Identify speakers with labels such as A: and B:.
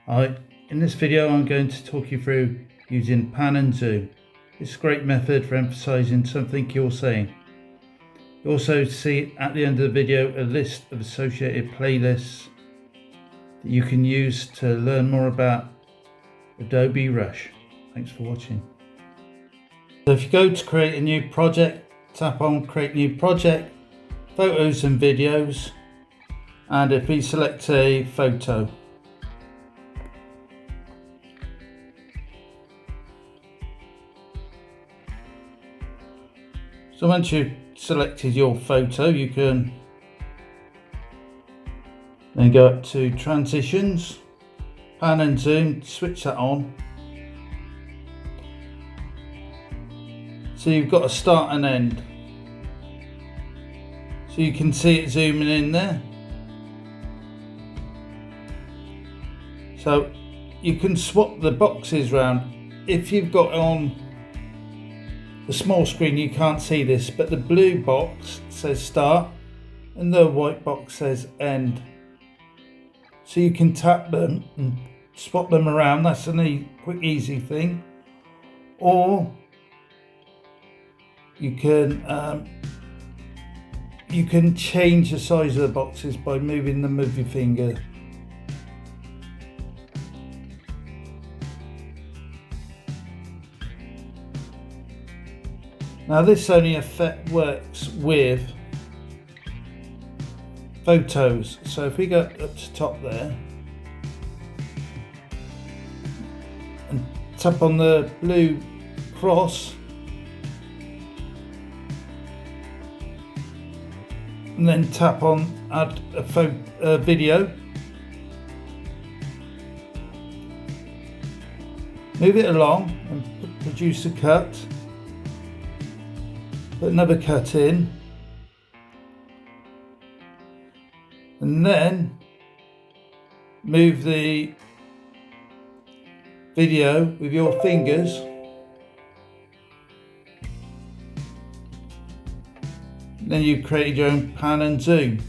A: Hi, in this video I'm going to talk you through using pan and zoom. It's a great method for emphasizing something you're saying. You also see at the end of the video a list of associated playlists that you can use to learn more about Adobe Rush. Thanks for watching. So if you go to create a new project, tap on create new project, photos and videos, and if we select a photo, so once you've selected your photo, you can then go up to transitions, pan and zoom, switch that on. So you've got a start and end. So you can see it zooming in there. So you can swap the boxes round. If you've got on the small screen you can't see this, but the blue box says start and the white box says end. So you can tap them and swap them around. That's a quick easy thing. Or you can change the size of the boxes by moving them with your finger. Now this only effect works with photos. So if we go up to top there and tap on the blue cross and then tap on add a video, move it along and produce a cut. Put another cut in, and then move the video with your fingers, and then you've created your own pan and zoom.